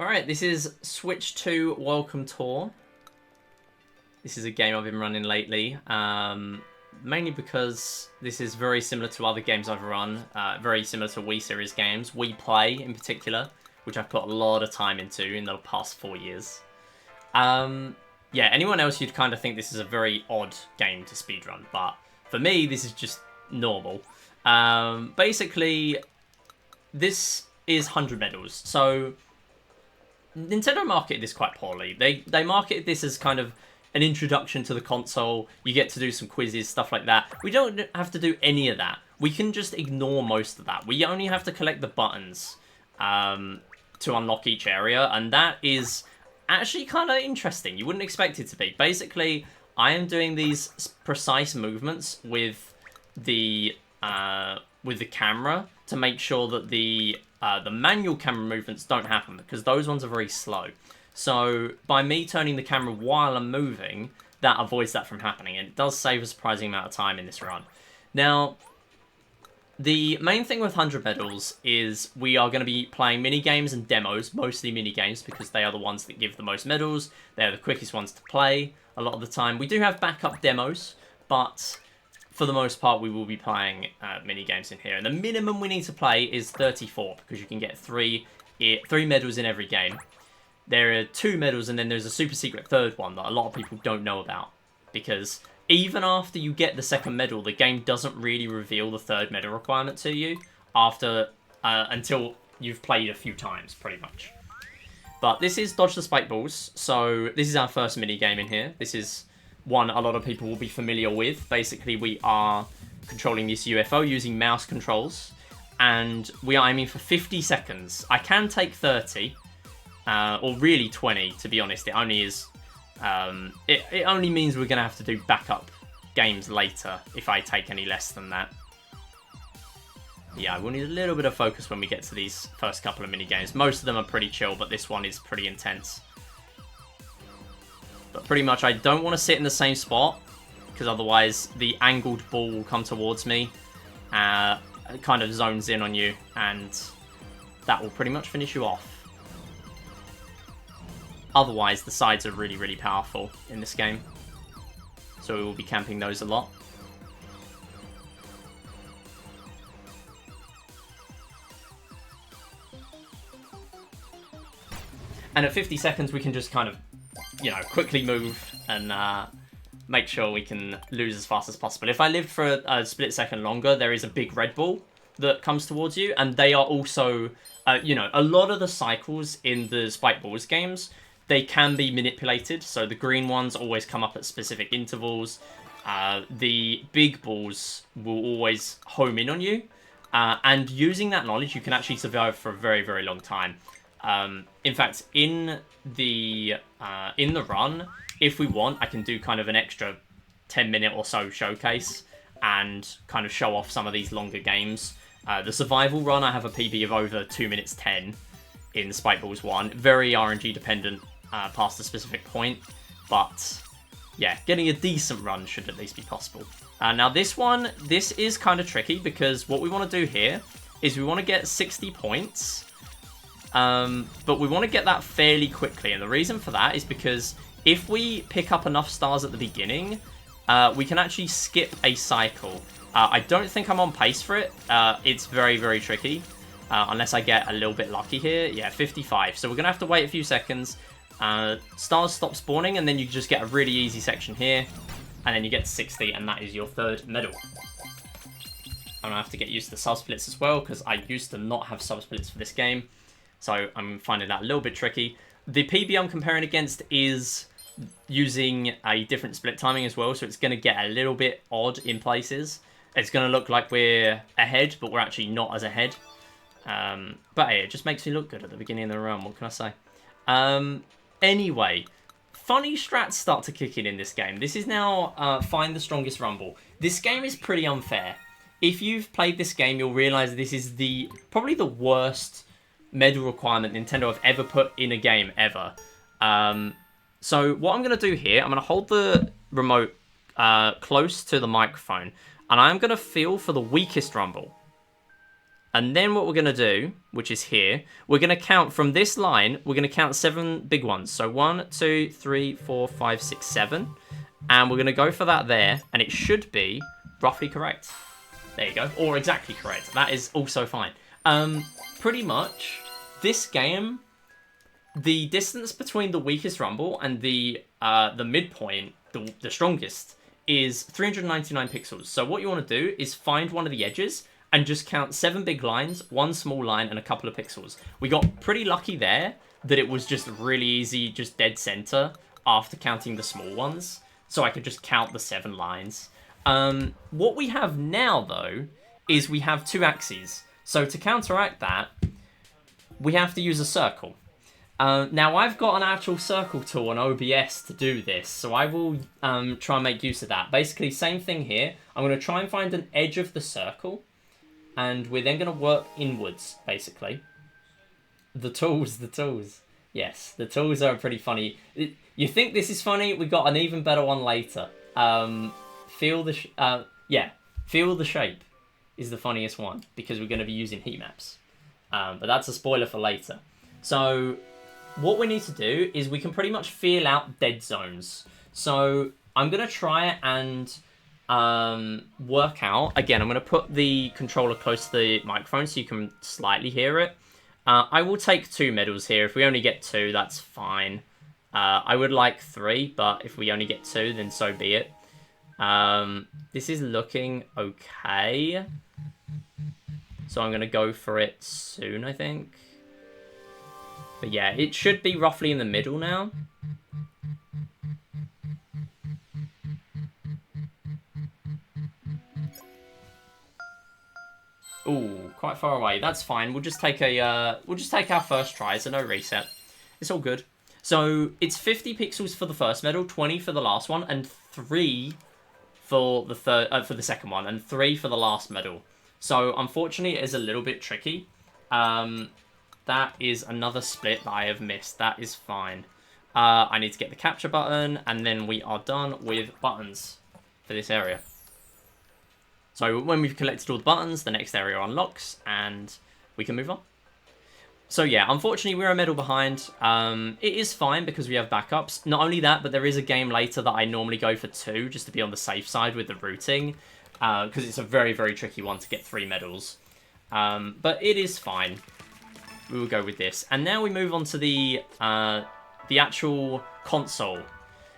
Alright, this is Switch 2 Welcome Tour. This is a game I've been running lately, mainly because this is very similar to other games I've run, very similar to Wii Series games, Wii Play in particular, which I've put a lot of time into in the past 4 years. Yeah, anyone else you'd kind of think this is a very odd game to speedrun, but for me this is just normal. Basically, this is 100 medals, so Nintendo marketed this quite poorly. They marketed this as kind of an introduction to the console. You get to do some quizzes, stuff like that. We don't have to do any of that. We can just ignore most of that. We only have to collect the buttons to unlock each area, and that is actually kind of interesting. You wouldn't expect it to be. Basically, I am doing these precise movements with the camera to make sure that the manual camera movements don't happen, because those ones are very slow. So by me turning the camera while I'm moving, that avoids that from happening, and it does save a surprising amount of time in this run. Now, the main thing with 100 medals is we are going to be playing mini-games and demos, mostly mini-games, because they are the ones that give the most medals. They're the quickest ones to play a lot of the time. We do have backup demos, but for the most part, we will be playing mini-games in here. And the minimum we need to play is 34, because you can get three medals in every game. There are 2 medals, and then there's a super secret third one that a lot of people don't know about. Because even after you get the second medal, the game doesn't really reveal the third medal requirement to you until you've played a few times, pretty much. But this is Dodge the Spike Balls, so this is our first mini-game in here. This is one a lot of people will be familiar with. Basically, we are controlling this UFO using mouse controls, and we are aiming for 50 seconds. I can take 30, or really 20, to be honest. It only is. It only means we're going to have to do backup games later if I take any less than that. Yeah, we'll need a little bit of focus when we get to these first couple of mini games. Most of them are pretty chill, but this one is pretty intense. But pretty much, I don't want to sit in the same spot, because otherwise the angled ball will come towards me. It kind of zones in on you, and that will pretty much finish you off. Otherwise, the sides are really, really powerful in this game. So we will be camping those a lot. And at 50 seconds, we can just kind of, quickly move and make sure we can lose as fast as possible. If I live for a split second longer, there is a big red ball that comes towards you, and they are also, a lot of the cycles in the Spike Balls games, they can be manipulated. So the green ones always come up at specific intervals. The big balls will always home in on you, and using that knowledge, you can actually survive for a very, very long time. In fact, in the run, if we want, I can do kind of an extra 10-minute or so showcase and kind of show off some of these longer games. The survival run, I have a PB of over 2 minutes 10 in Spike Balls 1. Very RNG dependent past a specific point, but yeah, getting a decent run should at least be possible. Now this is kind of tricky, because what we want to do here is we want to get 60 points. But we want to get that fairly quickly, and the reason for that is because if we pick up enough stars at the beginning, we can actually skip a cycle. I don't think I'm on pace for it. It's very, very tricky, unless I get a little bit lucky here. Yeah, 55. So we're going to have to wait a few seconds. Stars stop spawning, and then you just get a really easy section here, and then you get 60, and that is your third medal. I'm going to have to get used to sub-splits as well, because I used to not have sub-splits for this game. So I'm finding that a little bit tricky. The PB I'm comparing against is using a different split timing as well, so it's going to get a little bit odd in places. It's going to look like we're ahead, but we're actually not as ahead. But hey, it just makes me look good at the beginning of the run, what can I say? Anyway, funny strats start to kick in this game. This is now Find the Strongest Rumble. This game is pretty unfair. If you've played this game, you'll realise this is probably the worst medal requirement Nintendo have ever put in a game ever. So what I'm going to do here, I'm going to hold the remote close to the microphone, and I'm going to feel for the weakest rumble. And then what we're going to do, which is here, we're going to count from this line, we're going to count 7 big ones. So 1, 2, 3, 4, 5, 6, 7. And we're going to go for that there, and it should be roughly correct. There you go, or exactly correct. That is also fine. Pretty much, this game, the distance between the weakest rumble and the midpoint, the strongest, is 399 pixels. So what you want to do is find one of the edges and just count 7 big lines, 1 small line, and a couple of pixels. We got pretty lucky there that it was just really easy, just dead center after counting the small ones. So I could just count the 7 lines. What we have now, though, is we have 2 axes. So to counteract that, we have to use a circle. Now, I've got an actual circle tool on OBS to do this, so I will try and make use of that. Basically, same thing here. I'm going to try and find an edge of the circle. And we're then going to work inwards, basically. The tools. Yes, the tools are pretty funny. You think this is funny? We got an even better one later. Feel the shape is the funniest one, because we're going to be using heat maps. But that's a spoiler for later. So what we need to do is we can pretty much feel out dead zones. So I'm going to try and work out. Again, I'm going to put the controller close to the microphone so you can slightly hear it. I will take 2 medals here. If we only get 2, that's fine. I would like 3, but if we only get 2, then so be it. This is looking okay. So I'm going to go for it soon, I think. But yeah, it should be roughly in the middle now. Ooh, quite far away. That's fine. We'll just take our first try, so no reset. It's all good. So it's 50 pixels for the first medal, 20 for the last one, and 3 for the second one, and 3 for the last medal. So unfortunately, it is a little bit tricky. That is another split that I have missed. That is fine. I need to get the capture button, and then we are done with buttons for this area. So when we've collected all the buttons, the next area unlocks, and we can move on. So yeah, unfortunately, we're a medal behind. It is fine because we have backups. Not only that, but there is a game later that I normally go for 2, just to be on the safe side with the routing, because it's a very, very tricky one to get 3 medals. But it is fine. We will go with this. And now we move on to the actual console.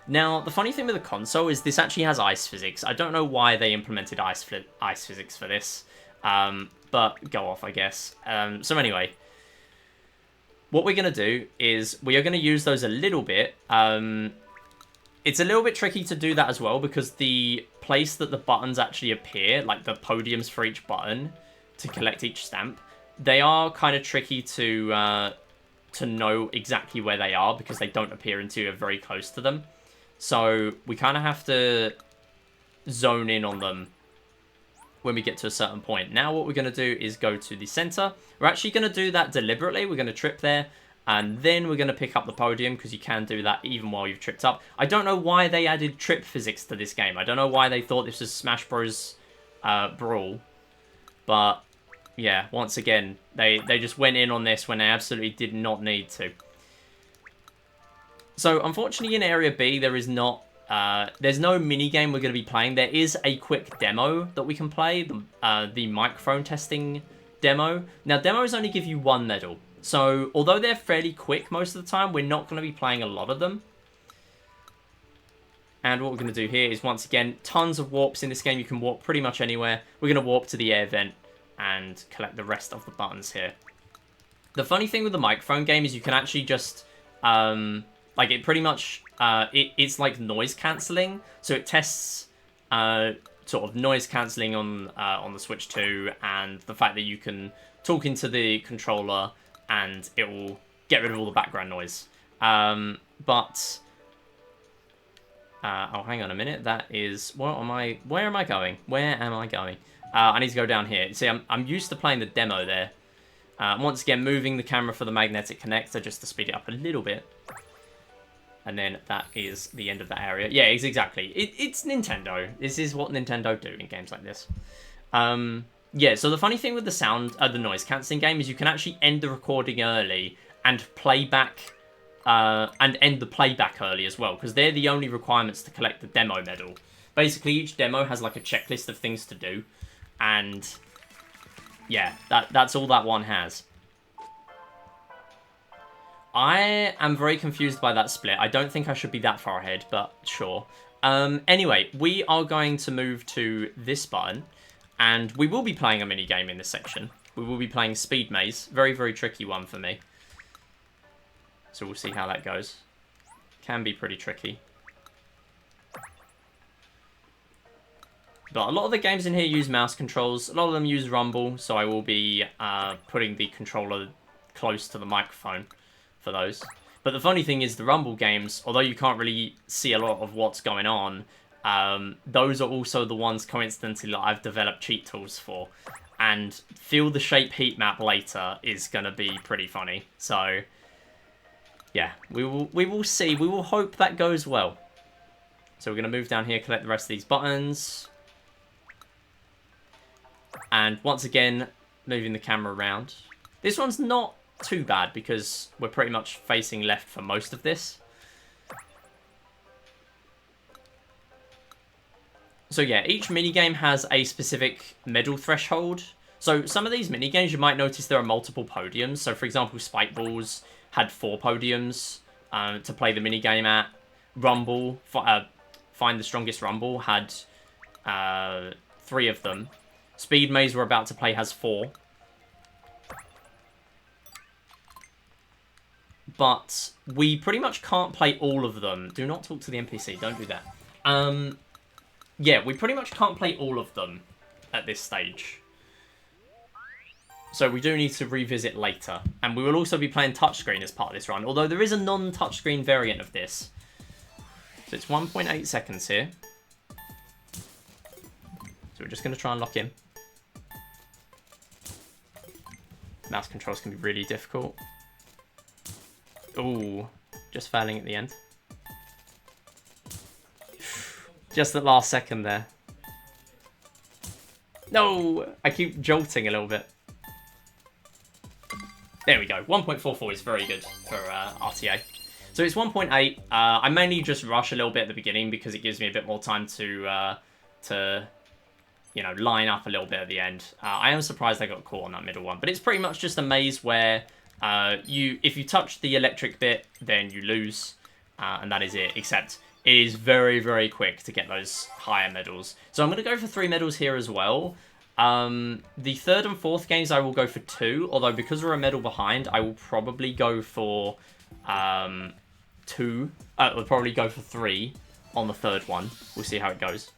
Now, the funny thing with the console is this actually has ice physics. I don't know why they implemented ice physics for this, but go off, I guess. So anyway, what we're going to do is we are going to use those a little bit. It's a little bit tricky to do that as well, because the place that the buttons actually appear, like the podiums for each button to collect each stamp, they are kind of tricky to know exactly where they are, because they don't appear until you're very close to them. So we kind of have to zone in on them when we get to a certain point. Now what we're going to do is go to the center. We're actually going to do that deliberately. We're going to trip there, and then we're going to pick up the podium, because you can do that even while you've tripped up. I don't know why they added trip physics to this game. I don't know why they thought this was Smash Bros. Brawl. But yeah, once again, they just went in on this when they absolutely did not need to. So, unfortunately, in Area B, there is not... there's no mini-game we're going to be playing. There is a quick demo that we can play, the microphone testing demo. Now, demos only give you 1 medal. So, although they're fairly quick most of the time, we're not going to be playing a lot of them. And what we're going to do here is, once again, tons of warps in this game. You can warp pretty much anywhere. We're going to warp to the air vent and collect the rest of the buttons here. The funny thing with the microphone game is you can actually just... like, it pretty much, it's like noise cancelling. So it tests sort of noise cancelling on the Switch 2, and the fact that you can talk into the controller and it will get rid of all the background noise. Oh, hang on a minute. That is, where am I going? Where am I going? I need to go down here. See, I'm used to playing the demo there. Once again, moving the camera for the magnetic connector just to speed it up a little bit. And then that is the end of that area. Yeah, it's exactly. It's Nintendo. This is what Nintendo do in games like this. Yeah, so the funny thing with the noise cancelling game is you can actually end the recording early and play back, and end the playback early as well, because they're the only requirements to collect the demo medal. Basically, each demo has like a checklist of things to do, and yeah, that's all that one has. I am very confused by that split. I don't think I should be that far ahead, but sure. Anyway, we are going to move to this button, and we will be playing a mini game in this section. We will be playing Speed Maze. Very, very tricky one for me. So we'll see how that goes. Can be pretty tricky. But a lot of the games in here use mouse controls. A lot of them use rumble, so I will be putting the controller close to the microphone for those. But the funny thing is the rumble games, although you can't really see a lot of what's going on, those are also the ones coincidentally that I've developed cheat tools for. And feel the shape heat map later is going to be pretty funny. So yeah, we will see. We will hope that goes well. So we're going to move down here, collect the rest of these buttons. And once again, moving the camera around. This one's not too bad because we're pretty much facing left for most of this. So yeah, each minigame has a specific medal threshold. So some of these minigames, you might notice there are multiple podiums. So for example, Spike Balls had 4 podiums to play the minigame at. Rumble, Find the Strongest Rumble, had 3 of them. Speed Maze we're about to play has 4. But we pretty much can't play all of them. Do not talk to the NPC, don't do that. Yeah, we pretty much can't play all of them at this stage. So we do need to revisit later. And we will also be playing touchscreen as part of this run, although there is a non-touchscreen variant of this. So it's 1.8 seconds here. So we're just going to try and lock in. Mouse controls can be really difficult. Ooh, just failing at the end. Just at last second there. No, I keep jolting a little bit. There we go. 1.44 is very good for RTA. So it's 1.8. I mainly just rush a little bit at the beginning because it gives me a bit more time to you know, line up a little bit at the end. I am surprised I got caught on that middle one, but it's pretty much just a maze where if you touch the electric bit, then you lose, and that is it. Except it is very, very quick to get those higher medals. So I'm going to go for 3 medals here as well. The third and fourth games I will go for 2, although because we're a medal behind, I will probably go for 2. We'll probably go for 3 on the third one. We'll see how it goes.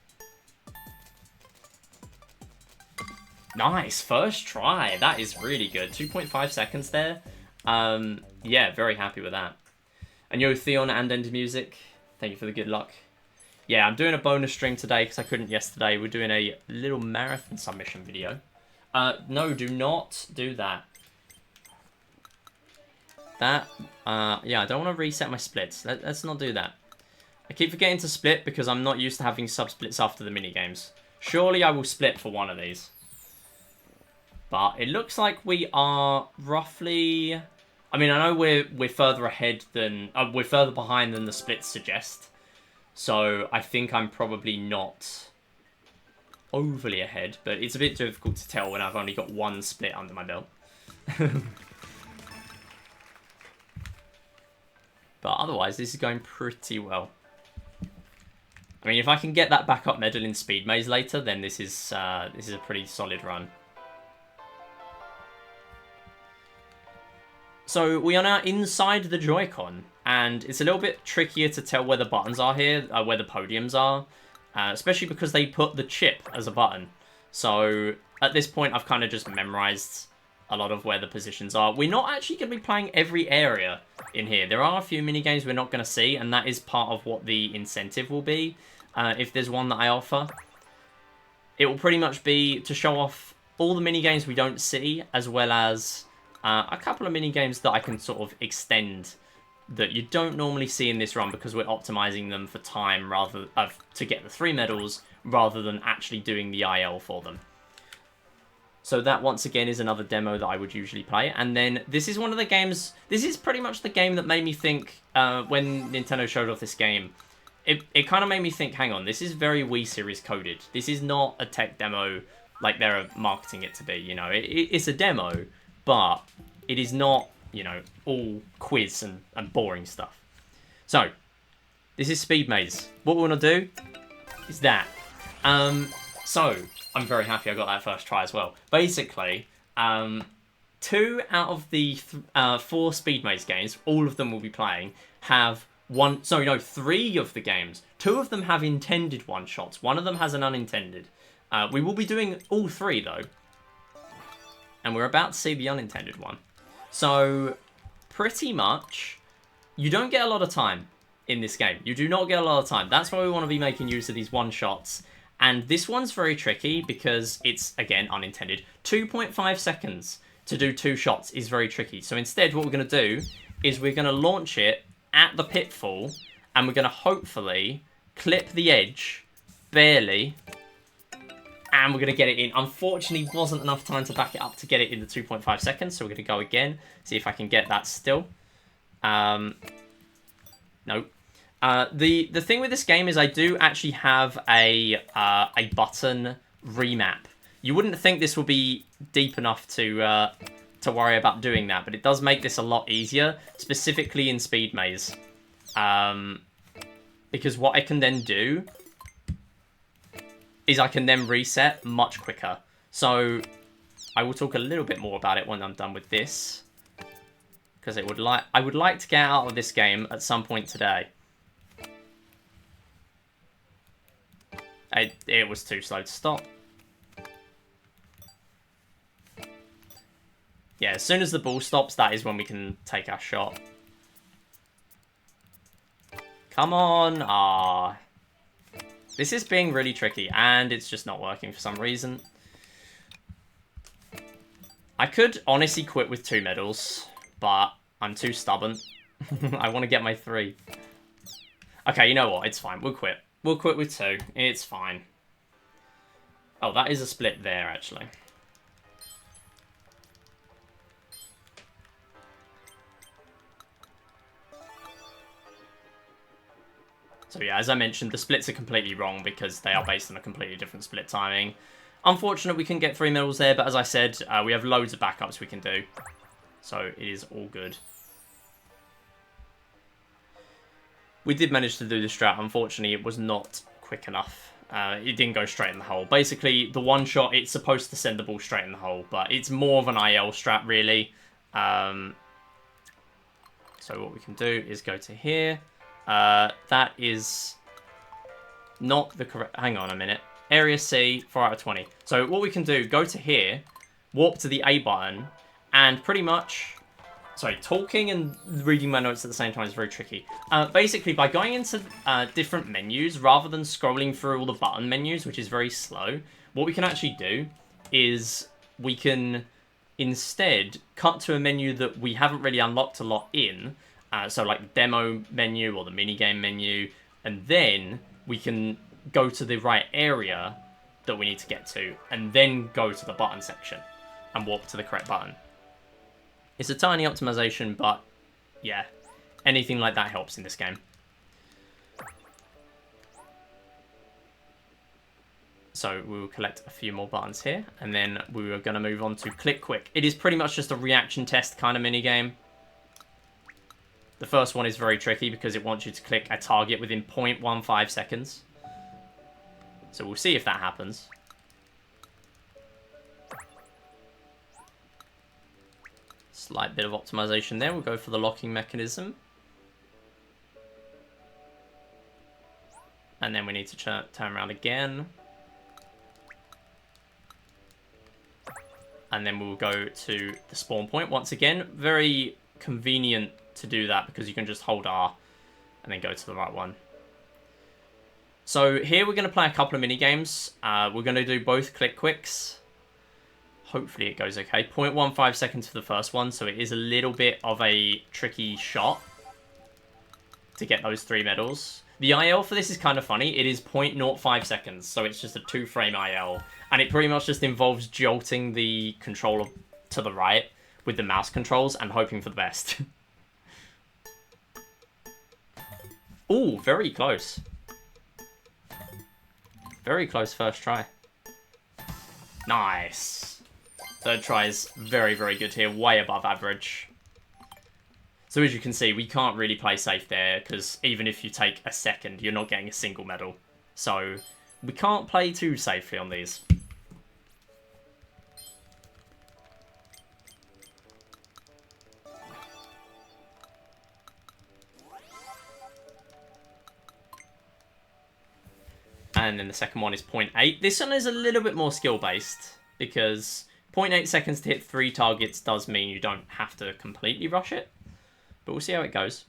Nice, first try. That is really good. 2.5 seconds there. Yeah, very happy with that. And yo, Theon and End Music, thank you for the good luck. Yeah, I'm doing a bonus stream today because I couldn't yesterday. We're doing a little marathon submission video. No, do not do that. Yeah, I don't want to reset my splits. Let's not do that. I keep forgetting to split because I'm not used to having sub-splits after the minigames. Surely I will split for one of these. But it looks like we are roughly... I mean, I know we're further ahead than... we're further behind than the splits suggest. So I think I'm probably not overly ahead. But it's a bit difficult to tell when I've only got one split under my belt. But otherwise, this is going pretty well. I mean, if I can get that backup medal in Speed Maze later, then this is a pretty solid run. So we are now inside the Joy-Con, and it's a little bit trickier to tell where the buttons are here, where the podiums are, especially because they put the chip as a button. So at this point, I've kind of just memorized a lot of where the positions are. We're not actually going to be playing every area in here. There are a few minigames we're not going to see, and that is part of what the incentive will be, if there's one that I offer. It will pretty much be to show off all the minigames we don't see, as well as a couple of minigames that I can sort of extend that you don't normally see in this run because we're optimizing them for time rather to get the 3 medals rather than actually doing the IL for them. So that, once again, is another demo that I would usually play. And then this is one of the games... This is pretty much the game that made me think, when Nintendo showed off this game, it kind of made me think, hang on, this is very Wii Series coded. This is not a tech demo like they're marketing it to be, you know. It's a demo, but it is not, you know, all quiz and boring stuff. So, this is Speed Maze. What we want to do is that. So, I'm very happy I got that first try as well. Basically, 2 out of the 4 Speed Maze games, all of them will be playing, have 3 of the games. 2 of them have intended one-shots. 1 of them has an unintended. We will be doing all 3, though. And we're about to see the unintended one. So, pretty much, you don't get a lot of time in this game. You do not get a lot of time. That's why we want to be making use of these one-shots. And this one's very tricky because it's, again, unintended. 2.5 seconds to do 2 shots is very tricky. So instead, what we're going to do is we're going to launch it at the pitfall, and we're going to hopefully clip the edge, barely, and we're going to get it in. Unfortunately, wasn't enough time to back it up to get it in the 2.5 seconds, so we're going to go again, see if I can get that still. Nope. The thing with this game is I do actually have a button remap. You wouldn't think this would be deep enough to worry about doing that, but it does make this a lot easier, specifically in Speed Maze. Because what I can then do is I can then reset much quicker. So I will talk a little bit more about it when I'm done with this, because I would like to get out of this game at some point today. It was too slow to stop. Yeah, as soon as the ball stops, that is when we can take our shot. Come on. Ah. This is being really tricky, and it's just not working for some reason. I could honestly quit with 2 medals, but I'm too stubborn. I want to get my 3. Okay, you know what? It's fine. We'll quit. We'll quit with 2. It's fine. Oh, that is a split there, actually. So yeah, as I mentioned, the splits are completely wrong because they are based on a completely different split timing. Unfortunate we can get 3 medals there, but as I said, we have loads of backups we can do. So it is all good. We did manage to do the strat. Unfortunately, it was not quick enough. It didn't go straight in the hole. Basically, the one shot, it's supposed to send the ball straight in the hole, but it's more of an IL strat, really. So what we can do is go to here. That is not the correct... Hang on a minute. Area C, 4 out of 20. So what we can do, go to here, warp to the A button, and pretty much... Sorry, talking and reading my notes at the same time is very tricky. Basically, by going into different menus, rather than scrolling through all the button menus, which is very slow, what we can actually do is we can instead cut to a menu that we haven't really unlocked a lot in, so like the demo menu or the minigame menu, and then we can go to the right area that we need to get to, and then go to the button section and warp to the correct button. It's a tiny optimization, but yeah, anything like that helps in this game. So we will collect a few more buttons here, and then we are going to move on to Click Quick. It is pretty much just a reaction test kind of minigame. The first one is very tricky because it wants you to click a target within 0.15 seconds. So we'll see if that happens. Slight bit of optimization there. We'll go for the locking mechanism. And then we need to turn around again. And then we'll go to the spawn point. Once again, very convenient to do that because you can just hold R and then go to the right one. So here we're going to play a couple of mini games. We're going to do both Click Quicks. Hopefully it goes okay. 0.15 seconds for the first one, so it is a little bit of a tricky shot to get those 3 medals. The IL for this is kind of funny. It is 0.05 seconds, so it's just a 2-frame IL. And it pretty much just involves jolting the controller to the right with the mouse controls and hoping for the best. Ooh, very close. Very close first try. Nice. Third try is very, very good here. Way above average. So as you can see, we can't really play safe there, because even if you take a second, you're not getting a single medal. So we can't play too safely on these. And then the second one is 0.8. This one is a little bit more skill-based, because 0.8 seconds to hit 3 targets does mean you don't have to completely rush it. But we'll see how it goes.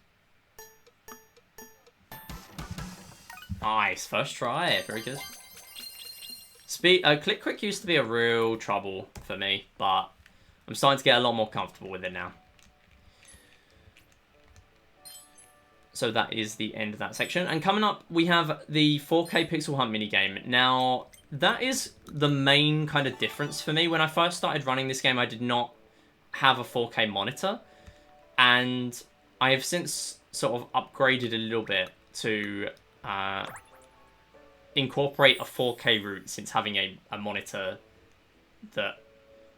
Nice, first try, very good. Click quick used to be a real trouble for me, but I'm starting to get a lot more comfortable with it now. So that is the end of that section. And coming up, we have the 4K Pixel Hunt minigame. Now, that is the main kind of difference for me. When I first started running this game, I did not have a 4K monitor. And I have since sort of upgraded a little bit to incorporate a 4K route, since having a monitor that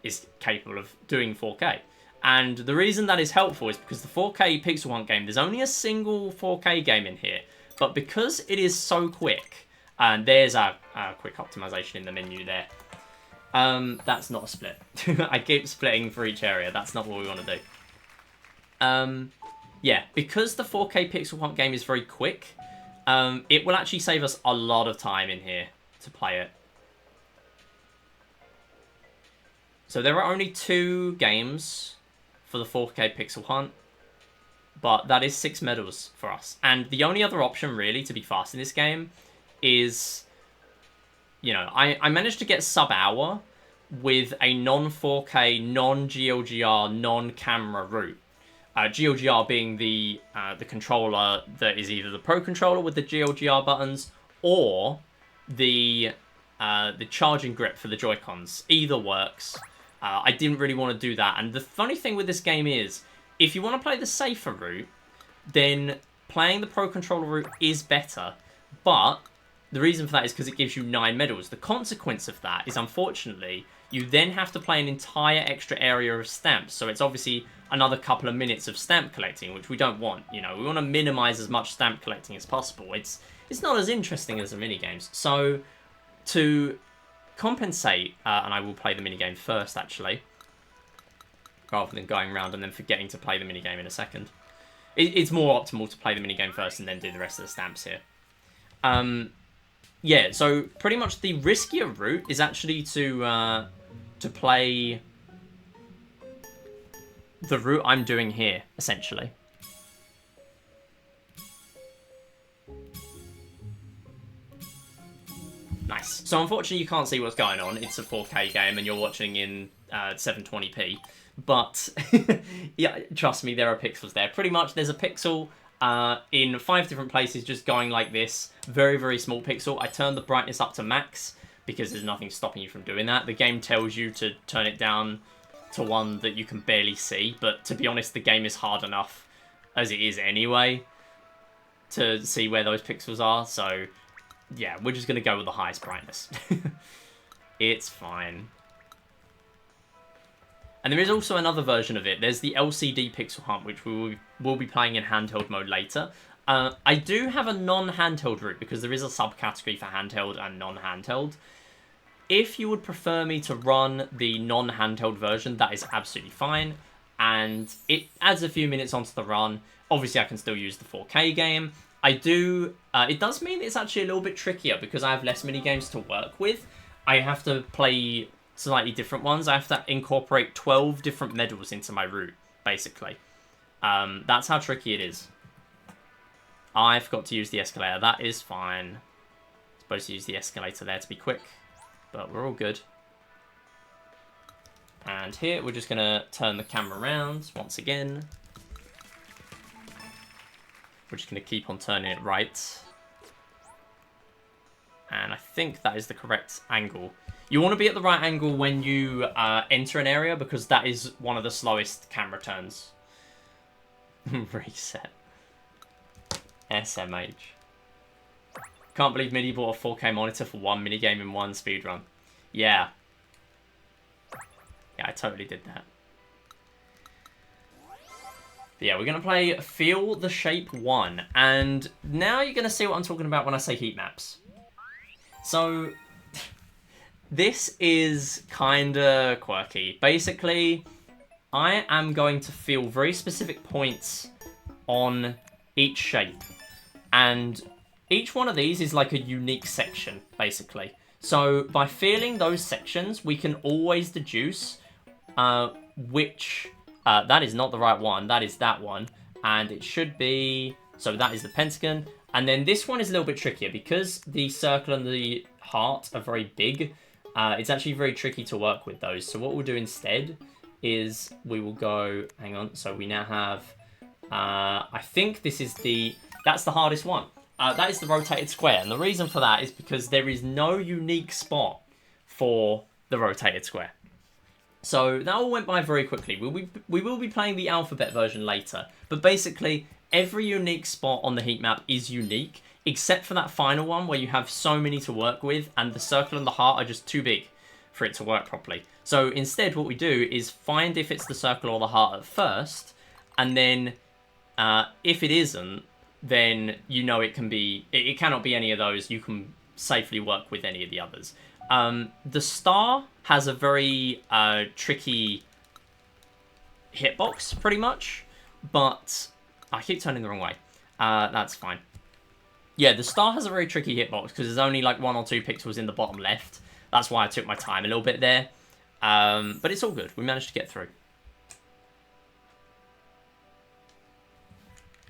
is capable of doing 4K. And the reason that is helpful is because the 4K Pixel Hunt game, there's only a single 4K game in here. But because it is so quick, and there's a quick optimization in the menu there. That's not a split. I keep splitting for each area. That's not what we want to do. Yeah, because the 4K Pixel Hunt game is very quick, it will actually save us a lot of time in here to play it. So there are only 2 games for the 4K Pixel Hunt, but that is 6 medals for us. And the only other option, really, to be fast in this game is, you know, I managed to get sub-hour with a non-4K, non-GLGR, non-camera route. GLGR being the controller that is either the Pro Controller with the GLGR buttons or the charging grip for the Joy-Cons. Either works. I didn't really want to do that. And the funny thing with this game is, if you want to play the safer route, then playing the Pro Controller route is better. But the reason for that is because it gives you 9 medals. The consequence of that is, unfortunately, you then have to play an entire extra area of stamps. So it's obviously another couple of minutes of stamp collecting, which we don't want. You know, we want to minimize as much stamp collecting as possible. It's not as interesting as the minigames. So to compensate, and I will play the minigame first, actually, rather than going around and then forgetting to play the minigame in a second. It's more optimal to play the minigame first and then do the rest of the stamps here. Yeah, so pretty much the riskier route is actually to play the route I'm doing here, essentially. Nice. So unfortunately you can't see what's going on. It's a 4K game and you're watching in 720p. But yeah, trust me, there are pixels there. Pretty much there's a pixel in 5 different places just going like this. Very, very small pixel. I turned the brightness up to max because there's nothing stopping you from doing that. The game tells you to turn it down to one that you can barely see. But to be honest, the game is hard enough as it is anyway to see where those pixels are. So yeah, we're just going to go with the highest brightness. It's fine. And there is also another version of it. There's the LCD Pixel Hunt, which we will be playing in handheld mode later. I do have a non-handheld route because there is a subcategory for handheld and non-handheld. If you would prefer me to run the non-handheld version, that is absolutely fine. And it adds a few minutes onto the run. Obviously, I can still use the 4K game. It does mean it's actually a little bit trickier because I have less minigames to work with. I have to play slightly different ones. I have to incorporate 12 different medals into my route, basically. That's how tricky it is. I forgot to use the escalator. That is fine. Supposed to use the escalator there to be quick, but we're all good. And here, we're just going to turn the camera around once again. We're just going to keep on turning it right. And I think that is the correct angle. You want to be at the right angle when you enter an area, because that is one of the slowest camera turns. Reset. SMH. Can't believe Mini bought a 4K monitor for one minigame in one speedrun. Yeah. Yeah, I totally did that. But yeah, we're going to play Feel the Shape 1. And now you're going to see what I'm talking about when I say heat maps. So, this is kind of quirky. Basically, I am going to feel very specific points on each shape. And each one of these is like a unique section, basically. So, by feeling those sections, we can always deduce which... that is not the right one. That is that one. And it should be... So, that is the pentagon. And then this one is a little bit trickier because the circle and the heart are very big. It's actually very tricky to work with those. So what we'll do instead is we will go... Hang on. So we now have... I think this is the... That's the hardest one. That is the rotated square. And the reason for that is because there is no unique spot for the rotated square. So that all went by very quickly. We will be playing the alphabet version later. But basically... Every unique spot on the heat map is unique, except for that final one where you have so many to work with, and the circle and the heart are just too big for it to work properly. So instead, what we do is find if it's the circle or the heart at first, and then if it isn't, then you know it can be. It cannot be any of those. You can safely work with any of the others. The star has a very tricky hitbox, pretty much, but. I keep turning the wrong way. That's fine. Yeah, the star has a very tricky hitbox because there's only like 1 or 2 pixels in the bottom left. That's why I took my time a little bit there. But it's all good. We managed to get through.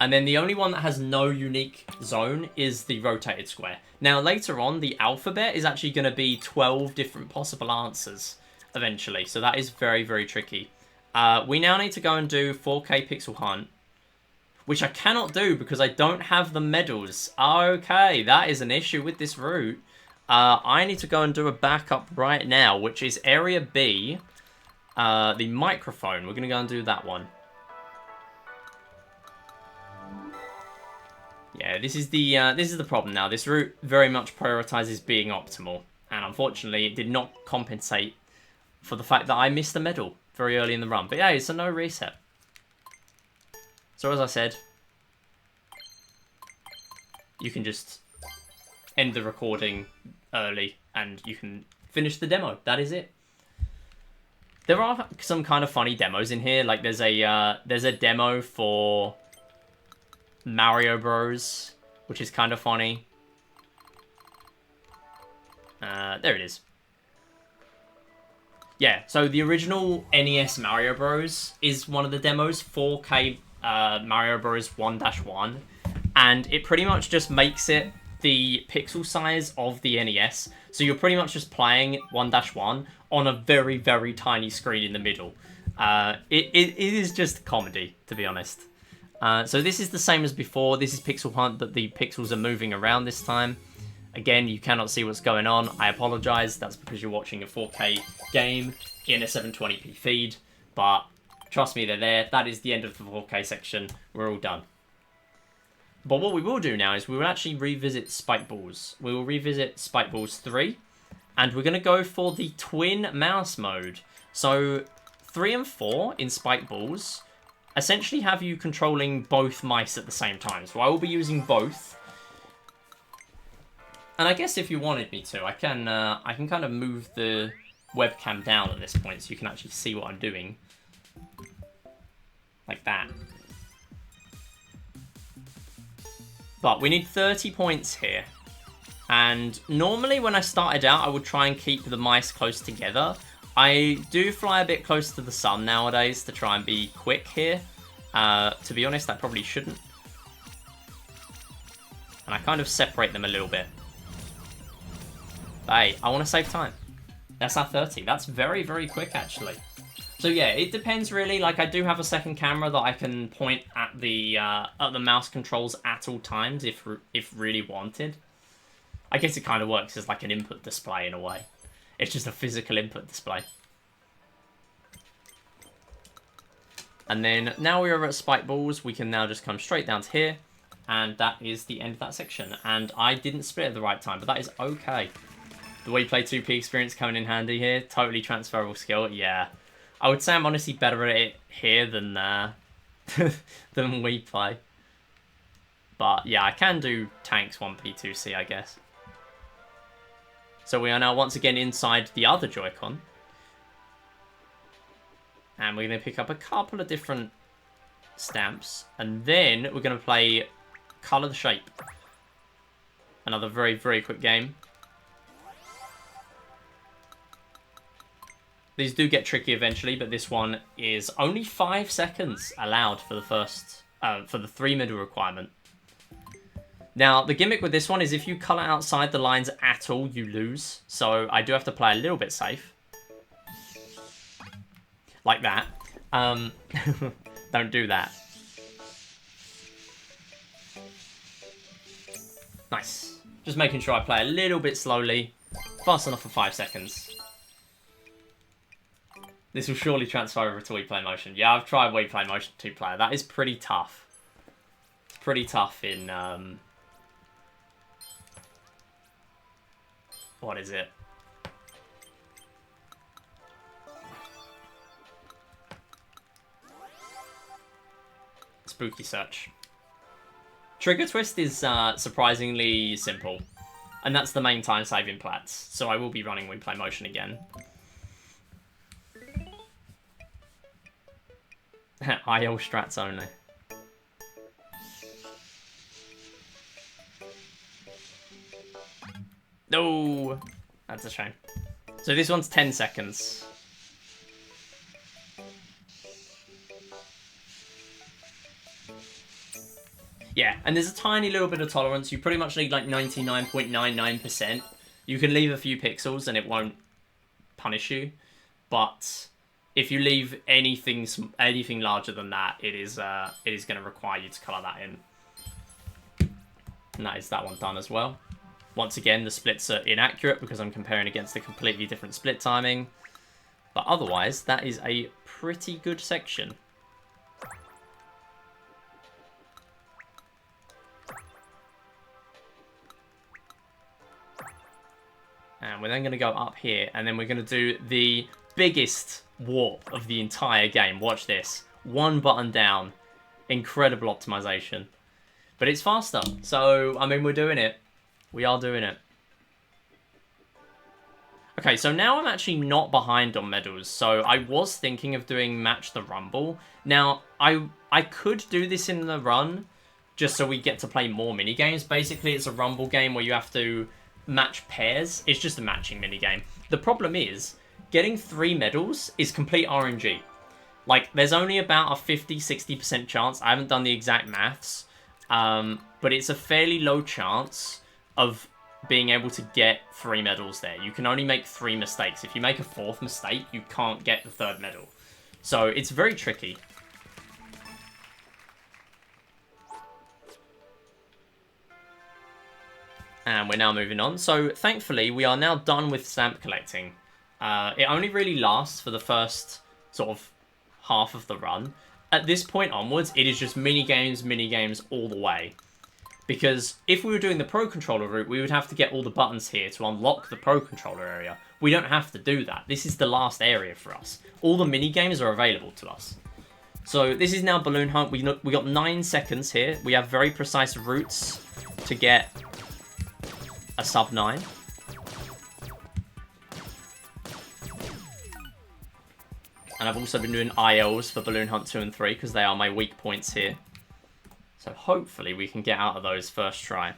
And then the only one that has no unique zone is the rotated square. Now, later on, the alphabet is actually going to be 12 different possible answers eventually. So that is very, very tricky. We now need to go and do 4K pixel hunt. Which I cannot do because I don't have the medals. Okay, that is an issue with this route. I need to go and do a backup right now, which is Area B, the microphone. We're going to go and do that one. Yeah, this is the problem now. This route very much prioritizes being optimal. And unfortunately, it did not compensate for the fact that I missed the medal very early in the run. But yeah, it's a no reset. So as I said, you can just end the recording early and you can finish the demo. That is it. There are some kind of funny demos in here. Like there's a demo for Mario Bros, which is kind of funny. There it is. Yeah, so the original NES Mario Bros is one of the demos, 4K Mario Bros 1-1, and it pretty much just makes it the pixel size of the NES, so you're pretty much just playing 1-1 on a very, very tiny screen in the middle. It is just comedy, to be honest. So this is the same as before. This is Pixel Hunt, but the pixels are moving around this time. Again, you cannot see what's going on. I apologize. That's because you're watching a 4K game in a 720p feed, but trust me, they're there. That is the end of the 4K section. We're all done. But what we will do now is we will actually revisit Spike Balls. We will revisit Spike Balls 3, and we're going to go for the twin mouse mode. So 3 and 4 in Spike Balls essentially have you controlling both mice at the same time. So I will be using both. And I guess if you wanted me to, I can kind of move the webcam down at this point so you can actually see what I'm doing. Like that. But we need 30 points here. And normally when I started out, I would try and keep the mice close together. I do fly a bit close to the sun nowadays to try and be quick here. To be honest, I probably shouldn't. And I kind of separate them a little bit. But hey, I want to save time. That's our 30. That's very, very quick, actually. So yeah, it depends really. Like I do have a second camera that I can point at the mouse controls at all times if really wanted. I guess it kind of works as like an input display in a way. It's just a physical input display. And then now we're at spike balls, we can now just come straight down to here. And that is the end of that section. And I didn't split at the right time, but that is okay. The Wii Play 2P experience coming in handy here. Totally transferable skill, yeah. I would say I'm honestly better at it here than than Wii Play. But yeah, I can do tanks 1P, 2C, I guess. So we are now once again inside the other Joy-Con. And we're going to pick up a couple of different stamps. And then we're going to play Colour the Shape. Another very, very quick game. These do get tricky eventually, but this one is only 5 seconds allowed for the first, for the 3 middle requirement. Now, the gimmick with this one is if you colour outside the lines at all, you lose. So I do have to play a little bit safe. Like that. Don't do that. Nice. Just making sure I play a little bit slowly. Fast enough for 5 seconds. This will surely transfer over to Wii Play Motion. Yeah, I've tried Wii Play Motion 2-player. That is pretty tough. It's pretty tough in... what is it? Spooky Search. Trigger Twist is surprisingly simple. And that's the main time saving plats. So I will be running Wii Play Motion again. IL strats only. No, that's a shame. So this one's 10 seconds. Yeah, and there's a tiny little bit of tolerance. You pretty much need like 99.99%. You can leave a few pixels and it won't punish you. But if you leave anything larger than that, it is going to require you to colour that in. And that is that one done as well. Once again, the splits are inaccurate because I'm comparing against a completely different split timing. But otherwise, that is a pretty good section. And we're then going to go up here, and then we're going to do the biggest warp of the entire game. Watch this. One button down. Incredible optimization. But it's faster. So, I mean, we're doing it. We are doing it. Okay, so now I'm actually not behind on medals. So I was thinking of doing Match the Rumble. Now, I could do this in the run, just so we get to play more minigames. Basically, it's a Rumble game where you have to match pairs. It's just a matching minigame. The problem is, getting 3 medals is complete RNG. Like, there's only about a 50-60% chance. I haven't done the exact maths. But it's a fairly low chance of being able to get 3 medals there. You can only make 3 mistakes. If you make a 4th mistake, you can't get the 3rd medal. So it's very tricky. And we're now moving on. So thankfully, we are now done with stamp collecting. It only really lasts for the first sort of half of the run. At this point onwards, it is just mini-games all the way. Because if we were doing the Pro Controller route, we would have to get all the buttons here to unlock the Pro Controller area. We don't have to do that. This is the last area for us. All the mini-games are available to us. So this is now Balloon Hunt. We got 9 seconds here. We have very precise routes to get a sub 9. And I've also been doing ILs for Balloon Hunt 2 and 3 because they are my weak points here. So hopefully we can get out of those first try.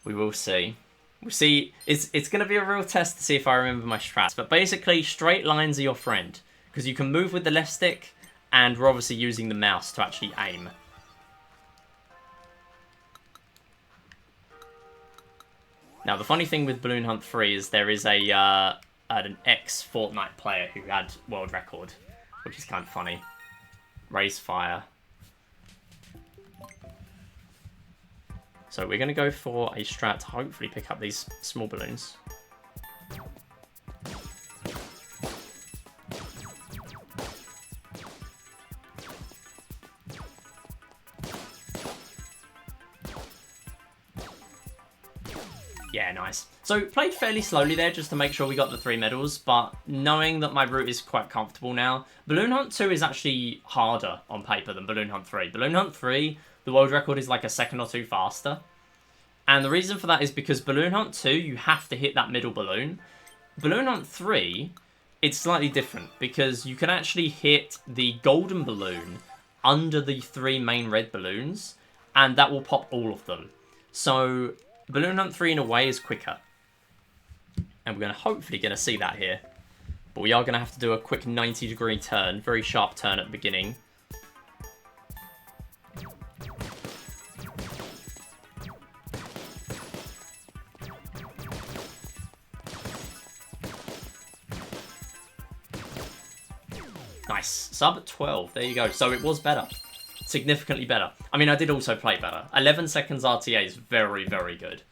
We will see. We'll see. It's going to be a real test to see if I remember my strats. But basically, straight lines are your friend. Because you can move with the left stick, and we're obviously using the mouse to actually aim. Now, the funny thing with Balloon Hunt 3 is there is an ex-Fortnite player who had world record, which is kind of funny. Raise Fire. So we're going to go for a strat to hopefully pick up these small balloons. Yeah, nice. So played fairly slowly there just to make sure we got the 3 medals, but knowing that my route is quite comfortable now. Balloon Hunt 2 is actually harder on paper than Balloon Hunt 3. Balloon Hunt 3, the world record is like a second or 2 faster. And the reason for that is because Balloon Hunt 2, you have to hit that middle balloon. Balloon Hunt 3, it's slightly different because you can actually hit the golden balloon under the 3 main red balloons, and that will pop all of them. So Balloon Hunt 3 in a way is quicker. And we're hopefully going to see that here. But we are going to have to do a quick 90-degree turn, very sharp turn at the beginning. Nice. Sub 12. There you go. So it was better. Significantly better. I mean, I did also play better. 11 seconds RTA is very, very good.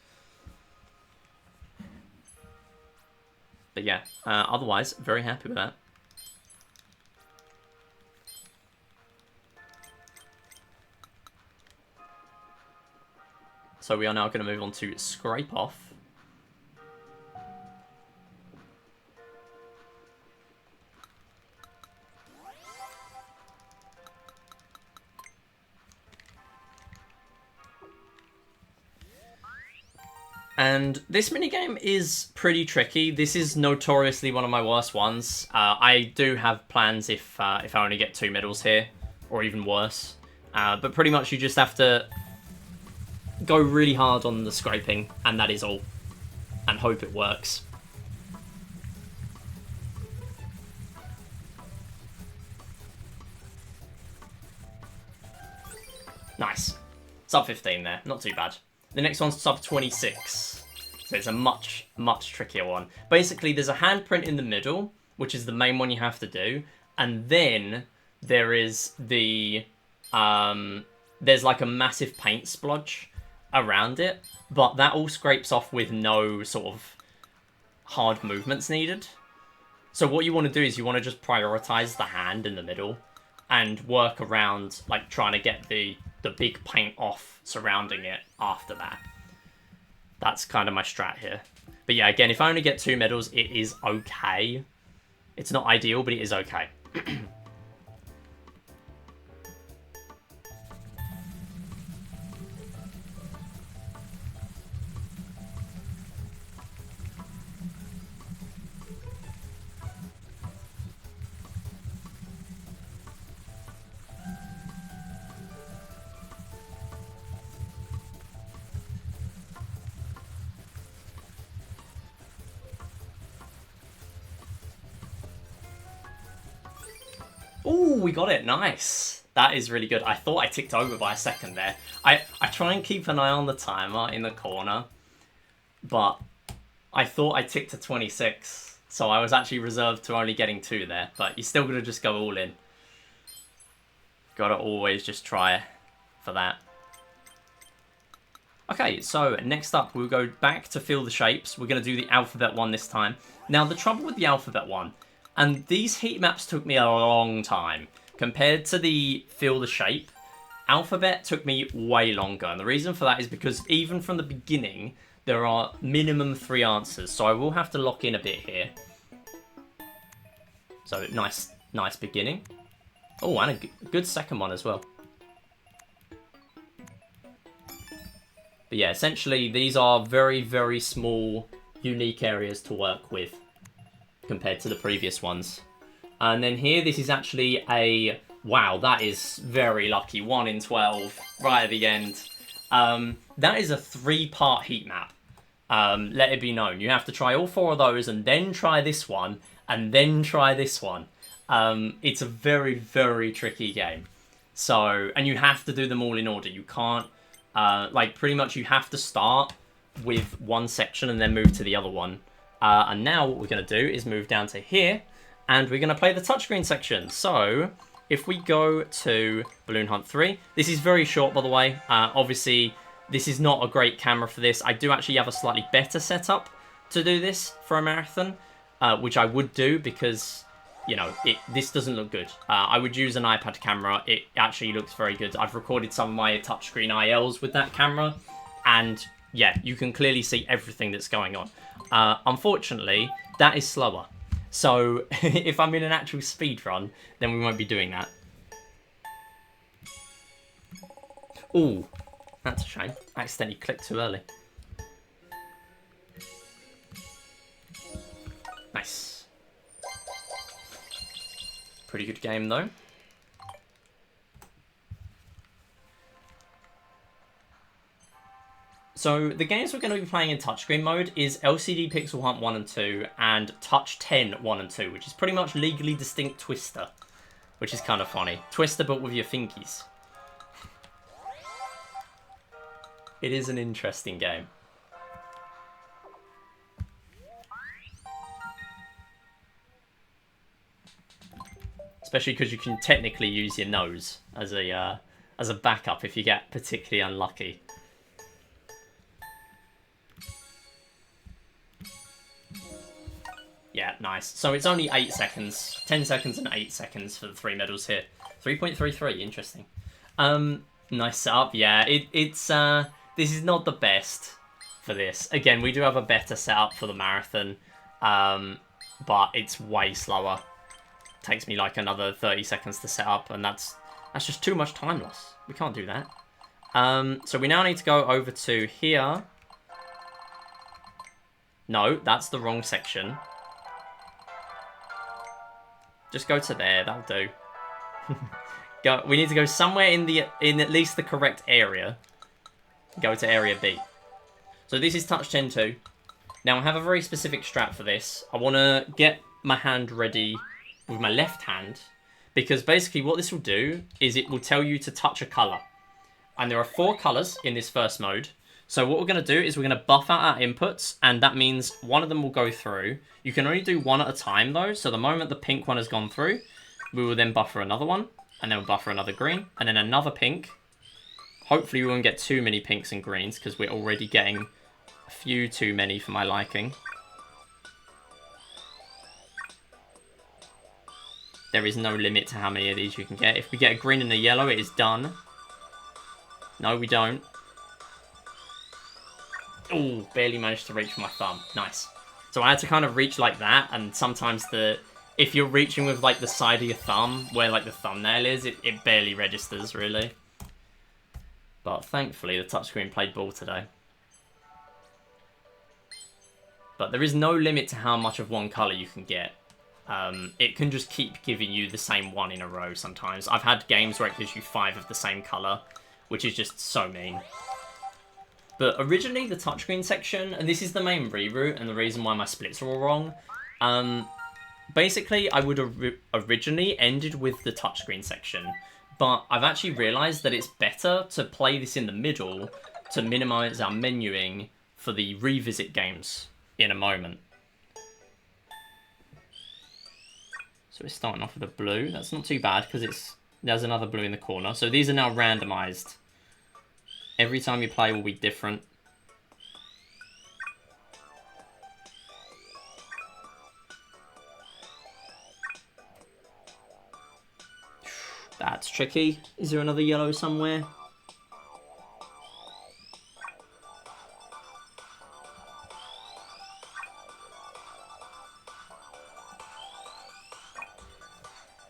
But yeah, otherwise, very happy with that. So we are now going to move on to Scrape Off. And this minigame is pretty tricky. This is notoriously one of my worst ones. I do have plans if I only get 2 medals here, or even worse. But pretty much you just have to go really hard on the scraping, and that is all. And hope it works. Nice. Sub 15 there, not too bad. The next one's sub 26. So it's a much, much trickier one. Basically, there's a handprint in the middle, which is the main one you have to do. And then there is the... there's like a massive paint splodge around it. But that all scrapes off with no sort of hard movements needed. So what you want to do is you want to just prioritize the hand in the middle and work around like trying to get the big paint off surrounding it after that. That's kind of my strat here. But yeah, again, if I only get 2 medals, it is okay. It's not ideal, but it is okay. Ooh, we got it. Nice. That is really good. I thought I ticked over by a second there. I try and keep an eye on the timer in the corner, but I thought I ticked to 26, so I was actually reserved to only getting 2 there, but you're still going to just go all in. Gotta always just try for that. Okay, so next up we'll go back to Fill the Shapes. We're going to do the alphabet one this time. Now, the trouble with the alphabet one, and these heat maps took me a long time. Compared to the Fill the Shape, alphabet took me way longer. And the reason for that is because even from the beginning, there are minimum 3 answers. So I will have to lock in a bit here. So nice beginning. Oh, and a good second one as well. But yeah, essentially these are very, very small, unique areas to work with compared to the previous ones. And then here, this is actually a... Wow, that is very lucky. 1 in 12, right at the end. That is a 3-part heat map. Let it be known. You have to try all 4 of those, and then try this one, and then try this one. It's a very, very tricky game. So, and you have to do them all in order. You can't... like, pretty much you have to start with one section and then move to the other one. And now what we're going to do is move down to here, and we're going to play the touchscreen section. So, if we go to Balloon Hunt 3, this is very short, by the way. Obviously, This is not a great camera for this. I do actually have a slightly better setup to do this for a marathon, which I would do because, you know, this doesn't look good. I would use an iPad camera. It actually looks very good. I've recorded some of my touchscreen ILs with that camera, and yeah, you can clearly see everything that's going on. Unfortunately, that is slower. So if I'm in an actual speed run, then we won't be doing that. Ooh, that's a shame. I accidentally clicked too early. Nice. Pretty good game though. So the games we're going to be playing in touchscreen mode is LCD Pixel Hunt 1 and 2 and Touch 10 1 and 2, which is pretty much legally distinct Twister, which is kind of funny. Twister but with your finkies. It is an interesting game. Especially because you can technically use your nose as a backup if you get particularly unlucky. Yeah, nice. So it's only 8 seconds. 10 seconds and 8 seconds for the 3 medals here. 3.33, interesting. Nice setup. Yeah, it's this is not the best for this. Again, we do have a better setup for the marathon, but it's way slower. Takes me like another 30 seconds to set up, and that's just too much time loss. We can't do that. So we now need to go over to here. No, that's the wrong section. Just go to there, that'll do. We need to go somewhere in at least the correct area. Go to area B. So this is touch 10 2. Now I have a very specific strat for this. I want to get my hand ready with my left hand, because basically what this will do is it will tell you to touch a colour. And there are 4 colours in this first mode. So what we're going to do is we're going to buff out our inputs, and that means one of them will go through. You can only do one at a time though, so the moment the pink one has gone through, we will then buffer another one, and then we'll buffer another green, and then another pink. Hopefully we won't get too many pinks and greens, because we're already getting a few too many for my liking. There is no limit to how many of these you can get. If we get a green and a yellow, it is done. No, we don't. Oh, barely managed to reach with my thumb. Nice. So I had to kind of reach like that, and sometimes if you're reaching with like the side of your thumb, where like the thumbnail is, it barely registers, really. But thankfully, the touchscreen played ball today. But there is no limit to how much of one colour you can get. It can just keep giving you the same one in a row sometimes. I've had games where it gives you 5 of the same colour, which is just so mean. But originally, the touchscreen section, and this is the main reroute, and the reason why my splits are all wrong, basically, I would have originally ended with the touchscreen section, but I've actually realised that it's better to play this in the middle to minimise our menuing for the revisit games in a moment. So we're starting off with a blue. That's not too bad, because there's another blue in the corner. So these are now randomised. Every time you play will be different. That's tricky. Is there another yellow somewhere?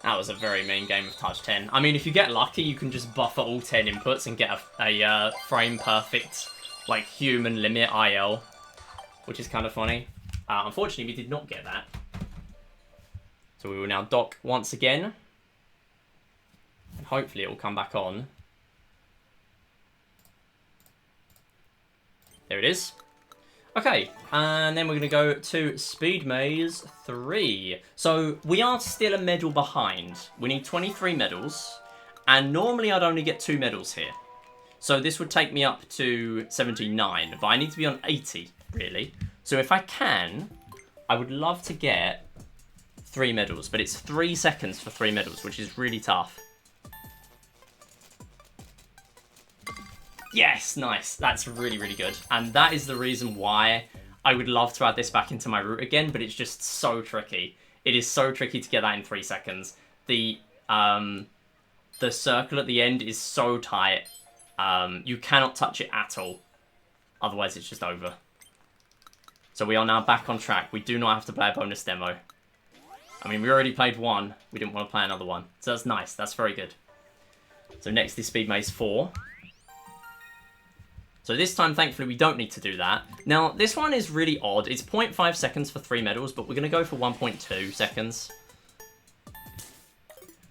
That was a very mean game of Touch 10. I mean, if you get lucky, you can just buffer all 10 inputs and get a frame-perfect, like, human limit IL, which is kind of funny. Unfortunately, we did not get that. So we will now dock once again. And hopefully it will come back on. There it is. Okay, and then we're going to go to Speed Maze 3. So we are still a medal behind. We need 23 medals, and normally I'd only get 2 medals here. So this would take me up to 79, but I need to be on 80, really. So if I can, I would love to get 3 medals, but it's 3 seconds for 3 medals, which is really tough. Yes, nice. That's really, really good. And that is the reason why I would love to add this back into my route again, but it's just so tricky. It is so tricky to get that in 3 seconds. The circle at the end is so tight. You cannot touch it at all. Otherwise, it's just over. So we are now back on track. We do not have to play a bonus demo. I mean, we already played one. We didn't want to play another one. So that's nice. That's very good. So next is Speed Maze 4. So this time, thankfully, we don't need to do that. Now, this one is really odd. It's 0.5 seconds for 3 medals, but we're going to go for 1.2 seconds.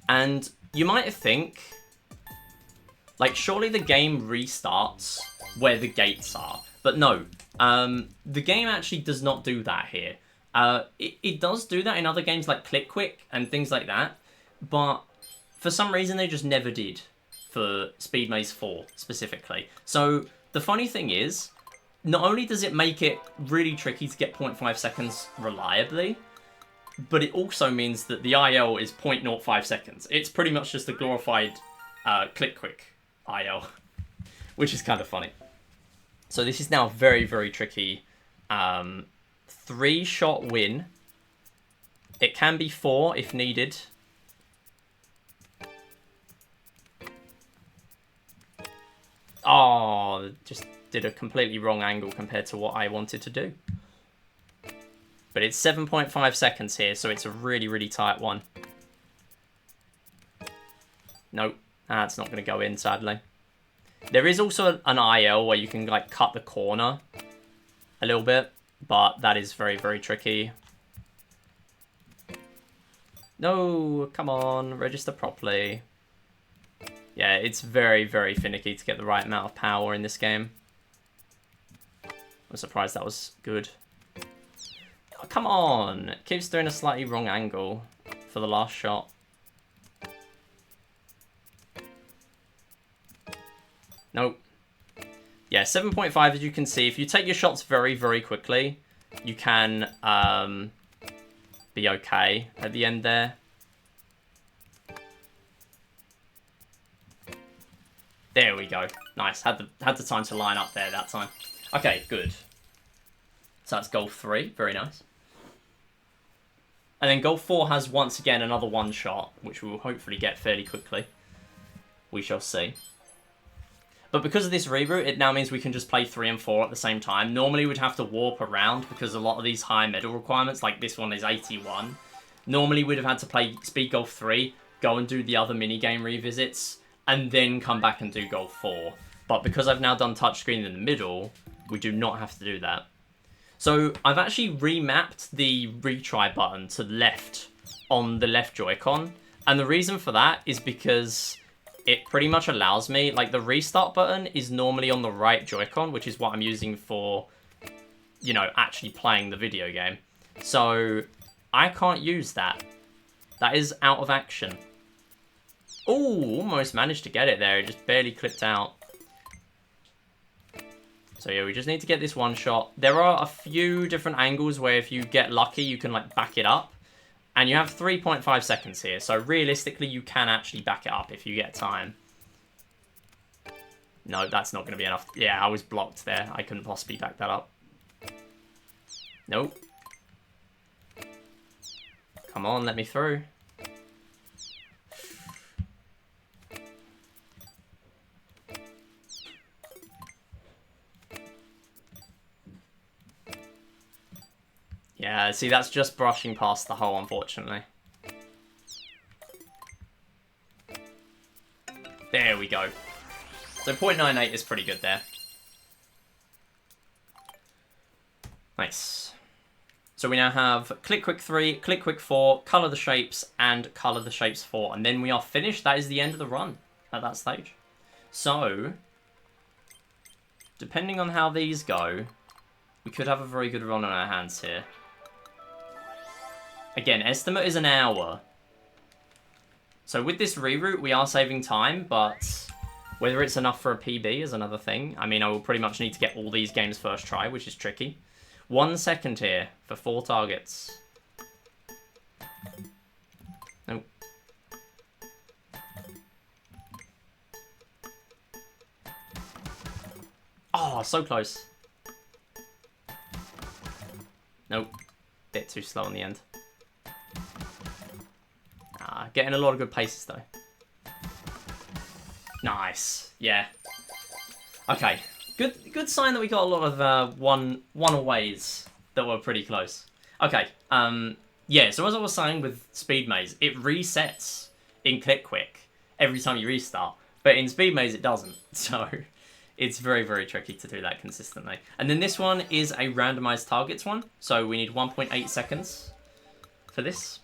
And you might think, like, surely the game restarts where the gates are. But no, the game actually does not do that here. It does do that in other games like Click Quick and things like that. But for some reason, they just never did for Speed Maze 4 specifically. So the funny thing is, not only does it make it really tricky to get 0.5 seconds reliably, but it also means that the IL is 0.05 seconds. It's pretty much just a glorified Click Quick IL, which is kind of funny. So this is now very, very tricky. 3-shot win. It can be 4 if needed. Oh, just did a completely wrong angle compared to what I wanted to do. But it's 7.5 seconds here, so it's a really, really tight one. Nope, that's not going to go in, sadly. There is also an IL where you can like cut the corner a little bit, but that is very, very tricky. No, come on, register properly. Yeah, it's very, very finicky to get the right amount of power in this game. I'm surprised that was good. Oh, come on, it keeps doing a slightly wrong angle for the last shot. Nope. Yeah, 7.5, as you can see, if you take your shots very, very quickly, you can be okay at the end there. There we go. Nice. Had the time to line up there that time. Okay, good. So that's goal 3. Very nice. And then goal 4 has, once again, another one shot, which we will hopefully get fairly quickly. We shall see. But because of this reroute, it now means we can just play 3 and 4 at the same time. Normally, we'd have to warp around because a lot of these high medal requirements, like this one is 81. Normally, we'd have had to play Speed Golf 3, go and do the other minigame revisits, and then come back and do Golf 4. But because I've now done touchscreen in the middle, we do not have to do that. So I've actually remapped the retry button to left on the left Joy-Con. And the reason for that is because it pretty much allows me, like the restart button is normally on the right Joy-Con, which is what I'm using for, you know, actually playing the video game. So I can't use that. That is out of action. Oh, almost managed to get it there. It just barely clipped out. So yeah, we just need to get this one shot. There are a few different angles where if you get lucky, you can like back it up. And you have 3.5 seconds here. So realistically, you can actually back it up if you get time. No, that's not going to be enough. Yeah, I was blocked there. I couldn't possibly back that up. Nope. Come on, let me through. Yeah, see, that's just brushing past the hole, unfortunately. There we go. So 0.98 is pretty good there. Nice. So we now have Click Quick 3, Click Quick 4, Colour the Shapes, and Colour the Shapes 4. And then we are finished. That is the end of the run at that stage. So, depending on how these go, we could have a very good run on our hands here. Again, estimate is an hour. So with this reroute, we are saving time, but whether it's enough for a PB is another thing. I mean, I will pretty much need to get all these games first try, which is tricky. 1 second here for 4 targets. Nope. Oh, so close. Nope. Bit too slow in the end. Getting a lot of good places, though. Nice. Yeah. Okay. Good sign that we got a lot of one-aways that were pretty close. Okay. Yeah, so as I was saying with Speed Maze, it resets in Click Quick every time you restart. But in Speed Maze, it doesn't. So it's very, very tricky to do that consistently. And then this one is a randomized targets one. So we need 1.8 seconds for this.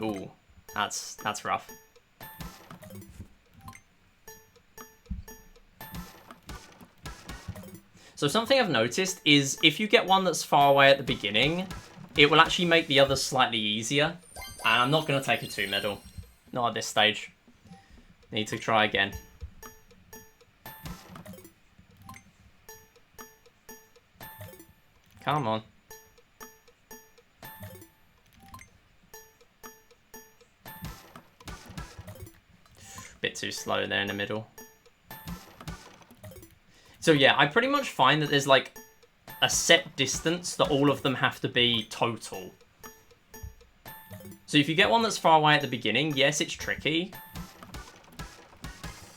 Ooh, that's rough. So something I've noticed is if you get one that's far away at the beginning, it will actually make the others slightly easier. And I'm not going to take a 2 medal. Not at this stage. Need to try again. Come on. Bit too slow there in the middle. So yeah, I pretty much find that there's like a set distance that all of them have to be total. So if you get one that's far away at the beginning, yes, it's tricky.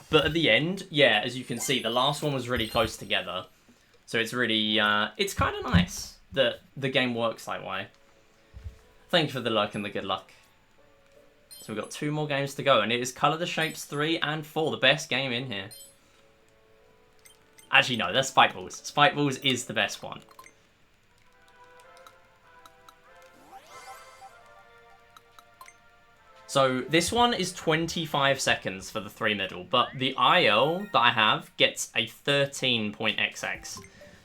But at the end, yeah, as you can see, the last one was really close together. So it's really, it's kind of nice that the game works that way. Thank you for the luck and the good luck. So we've got 2 more games to go, and it is Colour the Shapes 3 and 4, the best game in here. Actually, no, that's Spike Balls. Spike Balls is the best one. So this one is 25 seconds for the 3 middle, but the IL that I have gets a 13.xx.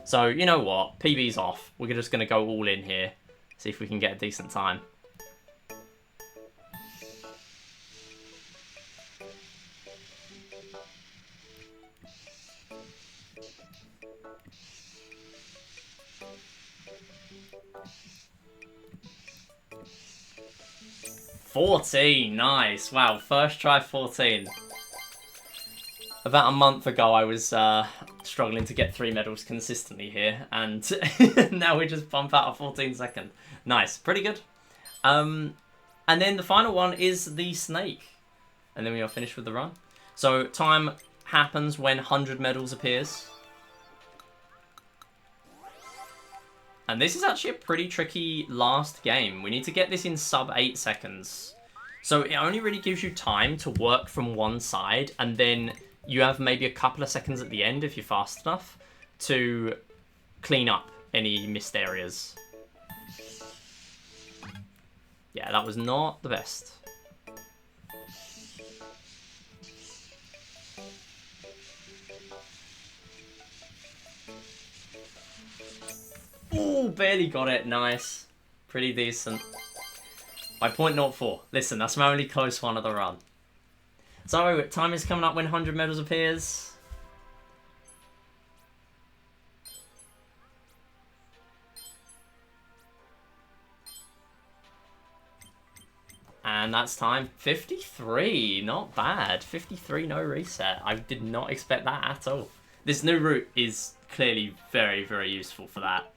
So you know what? PB's off. We're just going to go all in here. See if we can get a decent time. $14, nice. Wow, first try 14. About a month ago, I was struggling to get 3 medals consistently here, and now we just bump out a 14 second. Nice, pretty good. And then the final one is the snake, and then we are finished with the run. So time happens when 100 medals appears. And this is actually a pretty tricky last game. We need to get this in sub 8 seconds. So it only really gives you time to work from one side, and then you have maybe a couple of seconds at the end, if you're fast enough, to clean up any missed areas. Yeah, that was not the best. Ooh, barely got it. Nice. Pretty decent. By 0.04. Listen, that's my only close one of the run. So, time is coming up when 100 medals appears. And that's time. 53. Not bad. 53, no reset. I did not expect that at all. This new route is clearly very, very useful for that.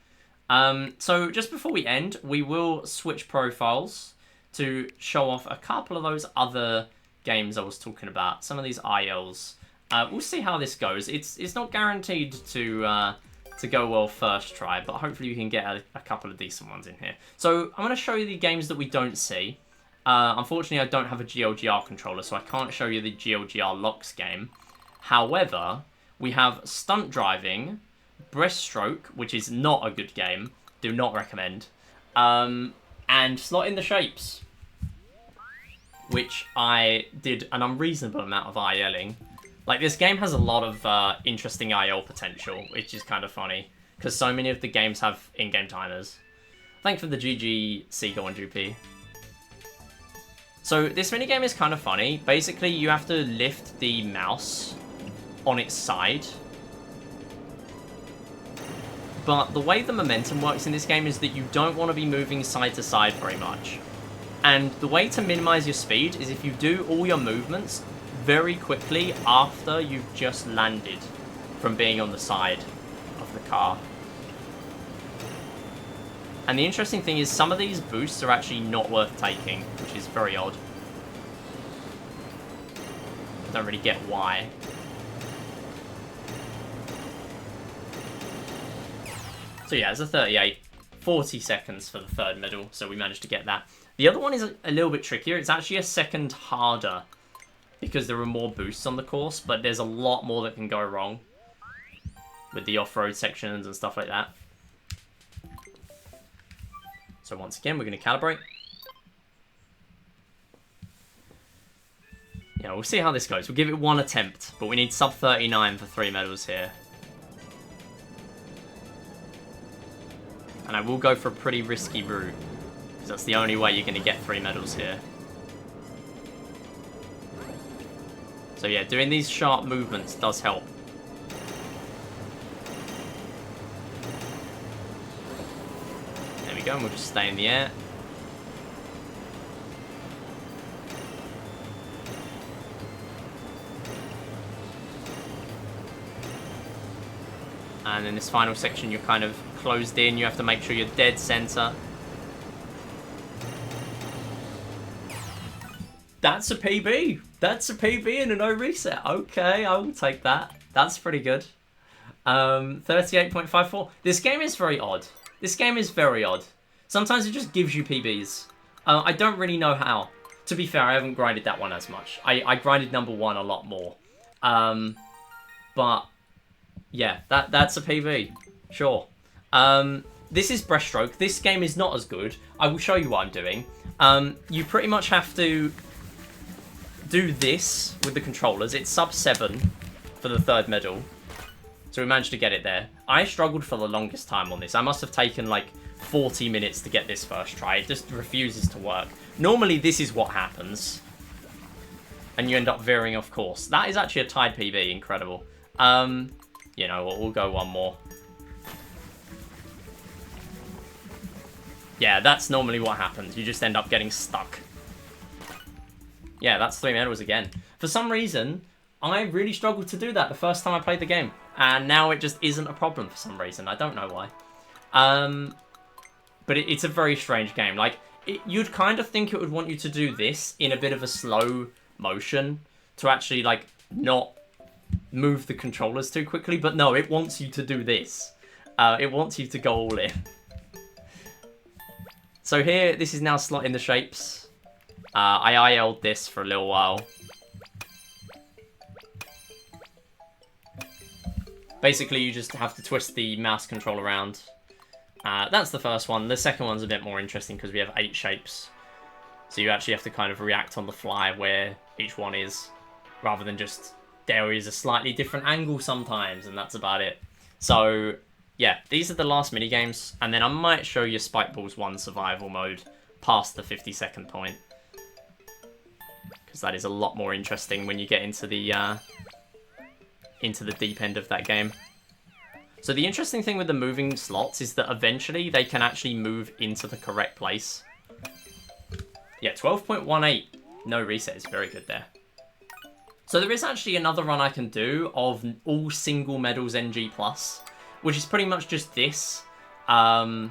So just before we end, we will switch profiles to show off a couple of those other games I was talking about. Some of these ILs. We'll see how this goes. It's not guaranteed to go well first try, but hopefully we can get a couple of decent ones in here. So I'm going to show you the games that we don't see. Unfortunately, I don't have a GLGR controller, so I can't show you the GLGR locks game. However, we have Stunt Driving, Breaststroke, which is not a good game, do not recommend, and Slot in the Shapes, which I did an unreasonable amount of ILing. Like, this game has a lot of interesting IL potential, which is kind of funny, because so many of the games have in-game timers. Thanks for the GG, Seagull and GP. So this minigame is kind of funny. Basically, you have to lift the mouse on its side But the way the momentum works in this game is that you don't want to be moving side to side very much. And the way to minimize your speed is if you do all your movements very quickly after you've just landed from being on the side of the car. And the interesting thing is some of these boosts are actually not worth taking, which is very odd. I don't really get why. So yeah, it's a 38. 40 seconds for the third medal, so we managed to get that. The other one is a little bit trickier. It's actually a second harder because there are more boosts on the course, but there's a lot more that can go wrong with the off-road sections and stuff like that. So once again, we're going to calibrate. Yeah, we'll see how this goes. We'll give it one attempt, but we need sub 39 for 3 medals here. And I will go for a pretty risky route, because that's the only way you're going to get 3 medals here. So yeah, doing these sharp movements does help. There we go, and we'll just stay in the air. And in this final section, you're kind of closed in. You have to make sure you're dead center. That's a PB. That's a PB and a no reset. Okay, I will take that. That's pretty good. 38.54. This game is very odd. This game is very odd. Sometimes it just gives you PBs. I don't really know how. To be fair, I haven't grinded that one as much. I grinded number 1 a lot more. But yeah, that's a PB. Sure. This is breaststroke. This game is not as good. I will show you what I'm doing. You pretty much have to do this with the controllers. It's sub 7 for the third medal. So we managed to get it there. I struggled for the longest time on this. I must have taken like 40 minutes to get this first try. It just refuses to work. Normally this is what happens. And you end up veering off course. That is actually a tied PB. Incredible. You know what, we'll go one more. Yeah, that's normally what happens. You just end up getting stuck. Yeah, that's 3 medals again. For some reason, I really struggled to do that the first time I played the game. And now it just isn't a problem for some reason. I don't know why. But it's a very strange game. Like, you'd kind of think it would want you to do this in a bit of a slow motion to actually, like, not move the controllers too quickly. But no, it wants you to do this. It wants you to go all in. So here, this is now slotting the shapes. I IL'd this for a little while. Basically, you just have to twist the mouse control around. That's the first one. The second one's a bit more interesting because we have 8 shapes. So you actually have to kind of react on the fly where each one is, rather than just there is a slightly different angle sometimes, and that's about it. So yeah, these are the last mini games, and then I might show you Spike Balls 1 survival mode past the 50-second point, because that is a lot more interesting when you get into the deep end of that game. So the interesting thing with the moving slots is that eventually they can actually move into the correct place. Yeah, 12.18. No reset is very good there. So there is actually another run I can do of all single medals NG+, which is pretty much just this, but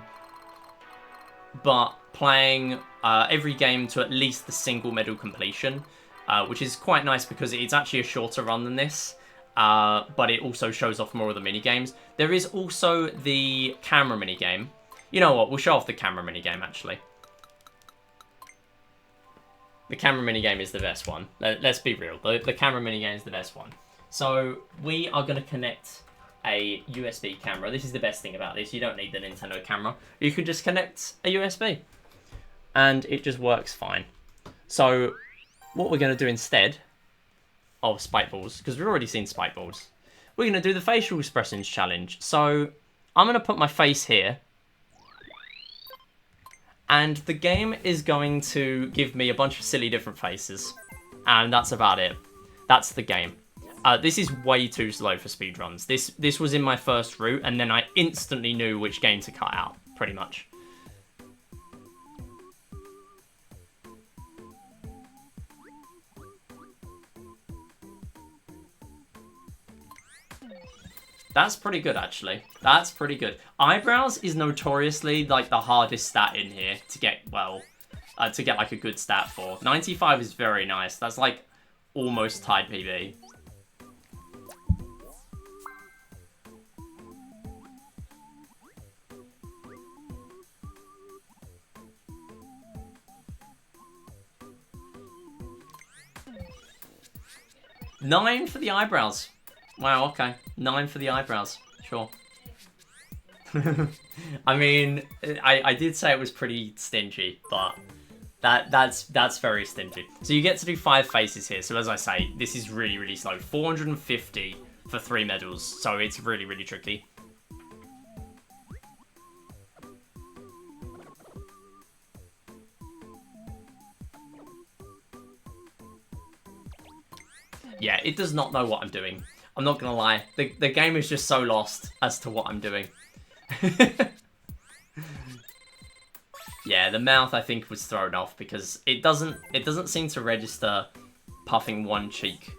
playing every game to at least the single medal completion, which is quite nice because it's actually a shorter run than this, but it also shows off more of the mini-games. There is also the camera mini-game. You know what, we'll show off the camera mini-game actually. The camera minigame is the best one. Let's be real. The camera minigame is the best one. So we are going to connect a USB camera. This is the best thing about this. You don't need the Nintendo camera. You can just connect a USB. And it just works fine. So what we're going to do instead of Spike Balls, because we've already seen Spike Balls, we're going to do the facial expressions challenge. So I'm going to put my face here. And the game is going to give me a bunch of silly different faces. And that's about it. That's the game. This is way too slow for speedruns. This was in my first route, and then I instantly knew which game to cut out, pretty much. That's pretty good, actually. That's pretty good. Eyebrows is notoriously, like, the hardest stat in here to get, well, to get, like, a good stat for. 95 is very nice. That's, like, almost tied PB. Nine for the eyebrows. Wow, okay. 9 for the eyebrows. Sure. I mean, I did say it was pretty stingy, but that's very stingy. So you get to do 5 faces here. So as I say, this is really, really slow. 450 for 3 medals. So it's really, really tricky. Yeah, it does not know what I'm doing. I'm not gonna lie. The game is just so lost as to what I'm doing. Yeah, the mouth I think was thrown off because it doesn't seem to register puffing one cheek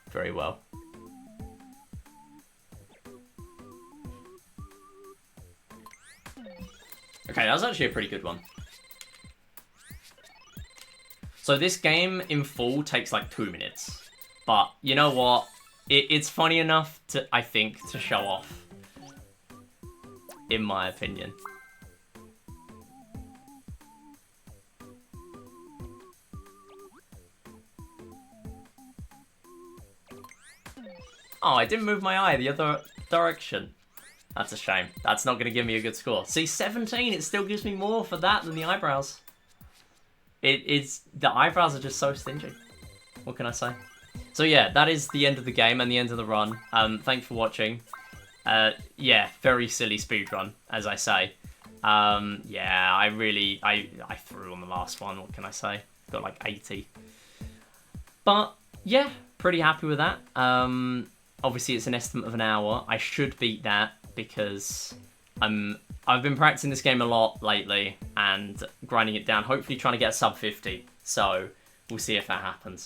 very well. Okay, that was actually a pretty good one. So this game in full takes like 2 minutes. But you know what? It's funny enough to, I think, to show off. In my opinion. Oh, I didn't move my eye the other direction. That's a shame. That's not going to give me a good score. See, 17, it still gives me more for that than the eyebrows. The eyebrows are just so stingy. What can I say? So yeah, that is the end of the game and the end of the run. Thanks for watching. Yeah, very silly speedrun, as I say. Yeah, I threw on the last one, what can I say? Got like 80. But yeah, pretty happy with that. Obviously it's an estimate of an hour. I should beat that because I've been practicing this game a lot lately and grinding it down, hopefully trying to get a sub 50. So we'll see if that happens.